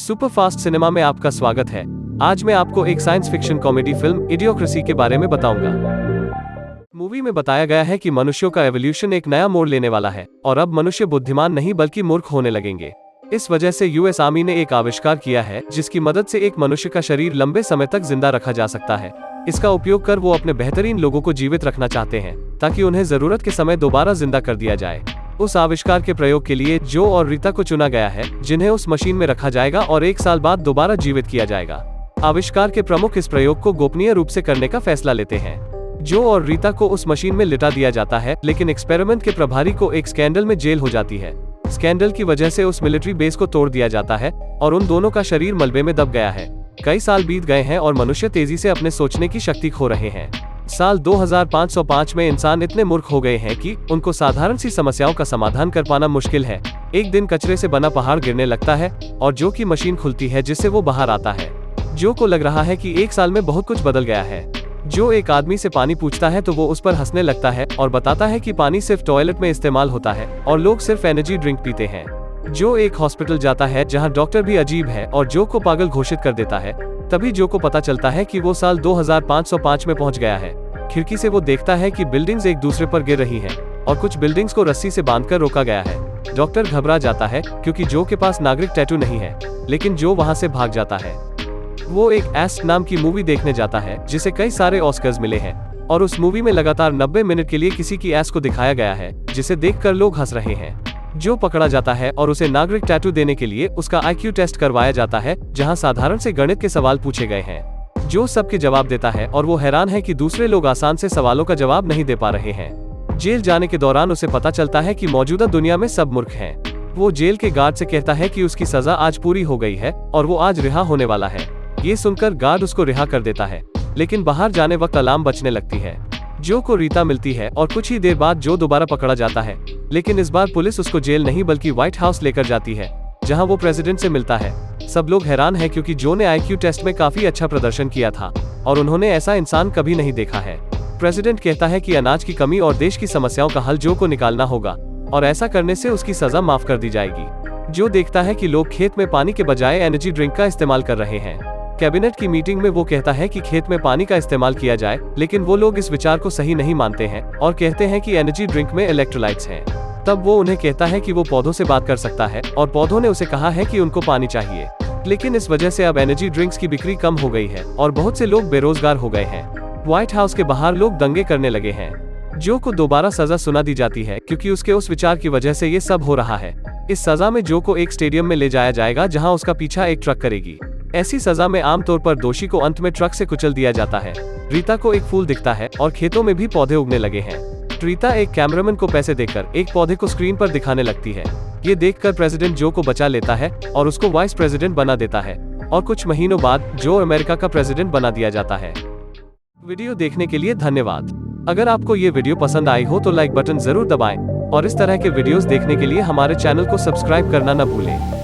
Superfast cinema में आपका स्वागत है। आज मैं आपको एक साइंस फिक्शन कॉमेडी फिल्म इडियोक्रेसी के बारे में बताऊंगा। मूवी में बताया गया है कि मनुष्यों का एवोल्यूशन एक नया मोड़ लेने वाला है और अब मनुष्य बुद्धिमान नहीं बल्कि मूर्ख होने लगेंगे। इस वजह से यूएस आर्मी ने एक आविष्कार किया है जिसकी मदद से एक मनुष्य का शरीर लंबे समय तक जिंदा रखा जा सकता है। इसका उपयोग कर वो अपने बेहतरीन लोगों को जीवित रखना चाहते हैं ताकि उन्हें जरूरत के समय दोबारा जिंदा कर दिया जाए। उस आविष्कार के प्रयोग के लिए जो और रीता को चुना गया है, जिन्हें उस मशीन में रखा जाएगा और 1 साल बाद दोबारा जीवित किया जाएगा। आविष्कार के प्रमुख इस प्रयोग को गोपनीय रूप से करने का फैसला लेते हैं। जो और रीता को उस मशीन में लिटा दिया जाता है, लेकिन एक्सपेरिमेंट के प्रभारी को एक स्कैंडल में जेल हो जाती है। स्कैंडल की वजह से उस मिलिट्री बेस को तोड़ दिया जाता है और उन दोनों का शरीर मलबे में दब गया है। कई साल बीत गए हैं और मनुष्य तेजी से अपने सोचने की शक्ति खो रहे हैं। साल 2505 में इंसान इतने मूर्ख हो गए हैं कि उनको साधारण सी समस्याओं का समाधान कर पाना मुश्किल है। एक दिन कचरे से बना पहाड़ गिरने लगता है और जो की मशीन खुलती है जिससे वो बाहर आता है। जो को लग रहा है कि 1 साल में बहुत कुछ बदल गया है। जो एक आदमी से पानी पूछता है तो वो उस पर हंसने लगता है और बताता है कि पानी सिर्फ टॉयलेट में इस्तेमाल होता है और लोग सिर्फ एनर्जी ड्रिंक पीते हैं। जो एक हॉस्पिटल जाता है जहां डॉक्टर भी अजीब है और जो को पागल घोषित कर देता है। तभी जो को पता चलता है कि वो साल 2505 में पहुंच गया है। खिड़की से वो देखता है कि बिल्डिंग्स एक दूसरे पर गिर रही हैं और कुछ बिल्डिंग्स को रस्सी से बांधकर रोका गया है। डॉक्टर घबरा जाता है क्योंकि जो के पास नागरिक टैटू नहीं है, लेकिन जो वहां से भाग जाता है। वो एक एस्ट नाम की मूवी देखने जाता है जिसे कई सारे ऑस्कर्स मिले हैं और उस मूवी में लगातार 90 मिनट के लिए किसी की एस को दिखाया गया है जिसे देखकर लोग हंस रहे हैं। जो पकड़ा जाता है और उसे नागरिक टैटू देने के लिए उसका IQ टेस्ट करवाया जाता है जहां साधारण से गणित के सवाल पूछे गए हैं। जो सबके जवाब देता है और वो हैरान है कि दूसरे लोग आसान से सवालों का जवाब नहीं दे पा रहे हैं। जेल जाने के दौरान उसे पता चलता है कि मौजूदा दुनिया में सब मूर्ख हैं। वो जेल के गार्ड से कहता है कि उसकी सजा आज पूरी हो गई है और वो आज रिहा होने वाला है। ये सुनकर गार्ड उसको रिहा कर देता है, लेकिन बाहर जाने वक्त अलार्म बजने लगती है। जो को रीता मिलती है और कुछ ही देर बाद जो दोबारा पकड़ा जाता है, लेकिन इस बार पुलिस उसको जेल नहीं बल्कि व्हाइट हाउस लेकर जाती है जहां वो प्रेसिडेंट से मिलता है। सब लोग हैरान हैं क्योंकि जो ने IQ टेस्ट में काफी अच्छा प्रदर्शन किया था और उन्होंने ऐसा इंसान कभी नहीं देखा है। प्रेसिडेंट कहता है कि अनाज की कमी और देश की समस्याओं का हल जो को निकालना होगा और ऐसा करने से उसकी सजा माफ कर दी जाएगी। जो देखता है कि लोग खेत में पानी के बजाय एनर्जी ड्रिंक का इस्तेमाल कर रहे हैं। कैबिनेट की मीटिंग में वो कहता है कि खेत में पानी का इस्तेमाल किया जाए, लेकिन वो लोग इस विचार को सही नहीं मानते हैं और कहते हैं कि एनर्जी ड्रिंक में इलेक्ट्रोलाइट्स हैं। तब वो उन्हें कहता है कि वो पौधों से बात कर सकता है और पौधों ने उसे कहा है कि उनको पानी चाहिए। लेकिन इस वजह से अब एनर्जी ड्रिंक्स की बिक्री कम हो गई है और बहुत से लोग बेरोजगार हो गए हैं। व्हाइट हाउस के बाहर लोग दंगे करने लगे हैं। जो को दोबारा सजा सुना दी जाती है क्योंकि उसके उस विचार की वजह से ये सब हो रहा है। इस सजा में जो को एक स्टेडियम में ले जाया जाएगा जहां उसका पीछा एक ट्रक करेगी। ऐसी सजा में आमतौर पर दोषी को अंत में ट्रक से कुचल दिया जाता है। रीता को एक फूल दिखता है और खेतों में भी पौधे उगने लगे हैं। रीता एक कैमरामैन को पैसे देकर एक पौधे को स्क्रीन पर दिखाने लगती है। ये देखकर प्रेसिडेंट जो को बचा लेता है और उसको वाइस प्रेसिडेंट बना देता है और कुछ महीनों बाद जो अमेरिका का प्रेसिडेंट बना दिया जाता है। वीडियो देखने के लिए धन्यवाद। अगर आपको ये वीडियो पसंद आई हो तो लाइक बटन जरूर दबाएं और इस तरह के वीडियोस देखने के लिए हमारे चैनल को सब्सक्राइब करना न भूलें।